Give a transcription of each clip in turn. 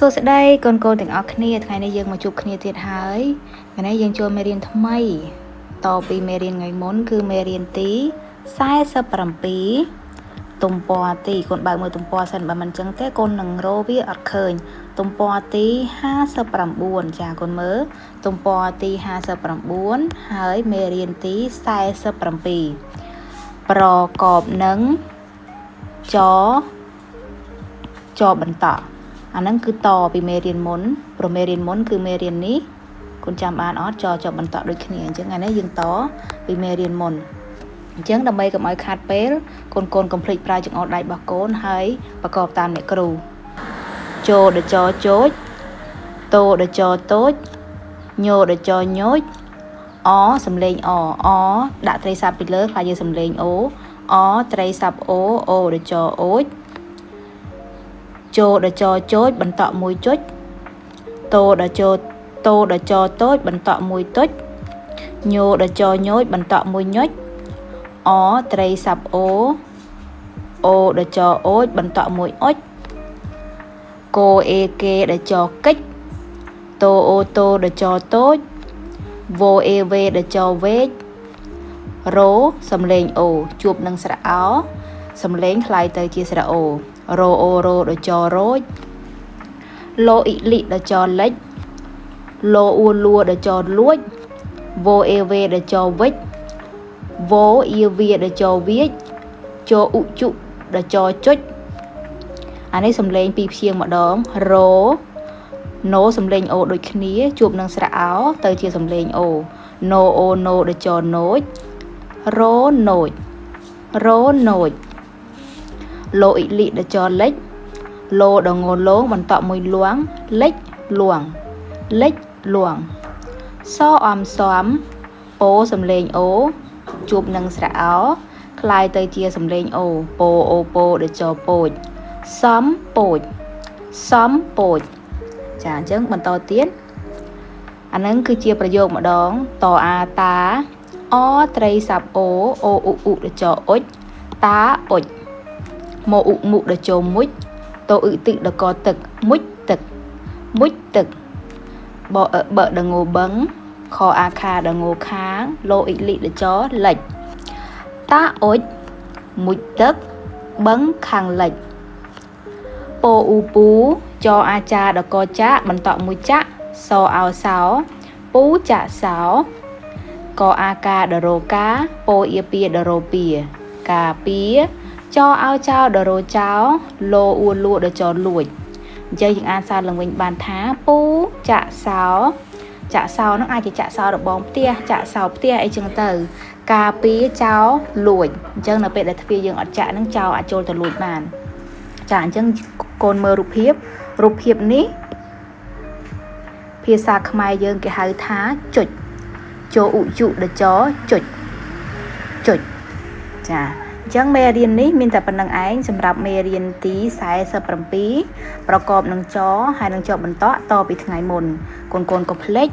សួស្តីកូនទាំងអស់គ្នាថ្ងៃនេះយើងមកជួបគ្នាទៀតហើយថ្ងៃនេះយើងចូលមេរៀនថ្មីតពីមេរៀនថ្ងៃមុនគឺមេរៀនទី47ទំព័រទីកូនបើកមើលទំព័រសិនបើមិនចឹងទេកូននឹងរកវាអត់ឃើញទំព័រទី59ចាកូនមើលទំព័រទី59ហើយមេរៀនទី47ប្រកបនឹងចបន្តអាហ្នឹងគឺតពីមេរៀនមុនព្រោះមេរៀនមុនគឺមេរៀននេះកូនចាំបានអត់ចបន្តដូចគ្នាអញ្ចឹងថ្ងៃនេះយើងតពីមេរៀនមុនអញ្ចឹងដើម្បីកុំឲ្យខាតពេលកូនកុំភ្លេចប្រើចង្អុលដៃរបស់កូនហើយប្រកបតាមអ្នកគ្រូចូលដចចោចតដចតូចញោដចញូចអសំលេងអដាក់ត្រីស័ព្ទពីលើខ្លាចយើងសំលេងអត្រីស័ព្ទអូដចអូចចូលដចចោចបន្តមួយចុចតដចតូចបន្តមួយតុចញោដចញូចបន្តមួយញុចអត្រីស័ព្ទអូដចអូចបន្តមួយអុចកូអេគេដចកិច្ចតអូតូដចតូចវ៉ូអេវេដចវេករោសំលេងអូជួបនឹងស្រៈអោសំលេងคล้ายទៅជាស្រៈអូរោអូរោដចរោចឡូអ៊ីលីដចលិចឡូអ៊ូលួដចលួចវ៉ូអេវេដចវិចវ៉ូអ៊ីវីដចវាចចអ៊ុជុដចចុចអានេះសំលេងពីរព្យាង្គម្ដងរោណូសំលេងអូដូចគ្នាជួបនឹងស្រៈអោទៅជាសំលេងអូណូអូណូដចណូចរោណូចឡូអ៊ីលីដចលិចឡូដងលងបន្តមួយលួងលិចលួងសអំសំពោសំលេងអូជួបនឹងស្រៈអោคล้ายទៅជាសំលេងអូពោអូពោដចពោចសំពោចចាអញ្ចឹងបន្តទៀតអាហ្នឹងគឺជាប្រយោគម្ដងតអាតាអត្រីស័ព្ទអូអ៊ុដចអុចតាអុចម៉ូអ៊ុមុដចមុចតអ៊ឺទឹកដកទឹកមុចទឹកបដងបឹងខអាខាដងខាងឡូអ៊ីលីដចលិចតាអុចមុចទឹកបឹងខាងលិចពោអ៊ូពូចអាចាដកចាបន្តមួយចាក់សអោសោពូចាក់សោកអាកាដរោកាពោអ៊ីពីដរោពីកាពីចអោចោដរោចោឡូអ៊ូលួដចលួចអញ្ចឹងយើងអានសារឡើងវិញបានថាពូចាក់សោហ្នឹងអាចជាចាក់សោរបងផ្ទះចាក់សោផ្ទះអីចឹងទៅការពីចោលួចអញ្ចឹងនៅពេលដែលទ្វារយើងអត់ចាក់ហ្នឹងចោអាចចូលទៅលួចបានចាអញ្ចឹងកូនមើលរូបភាពនេះភាសាខ្មែរយើងគេហៅថាចុចចោឧជុដចចុចចាអញ្ចឹងមេរៀននេះមានតែប៉ុណ្្នឹងឯងសម្រាប់មេរៀនទី47ប្រកបនឹងចហើយនឹងចបន្តតពីថ្ងៃមុនកូនកុំភ្លេច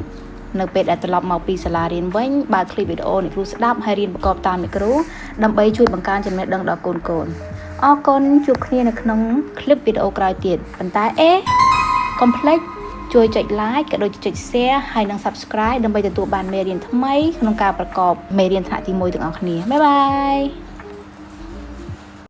នៅពេលដែលត្រឡប់មកពីសាលារៀនវិញបើកឃ្លីបវីដេអូអ្នកគ្រូស្ដាប់ហើយរៀនប្រកបតាមអ្នកគ្រូដើម្បីជួយបង្កើនចំណេះដឹងដល់កូនអរគុណជួបគ្នានៅក្នុងឃ្លីបវីដេអូក្រោយទៀតប៉ុន្តែកុំភ្លេចជួយចុច like ក៏ដូចជាចុច share ហើយនិង subscribe ដើម្បីទទួលបានមេរៀនថ្មីក្នុងការប្រកបមេរៀនថ្នាក់ទី1ទាំងអស់គ្នាបាយបាយ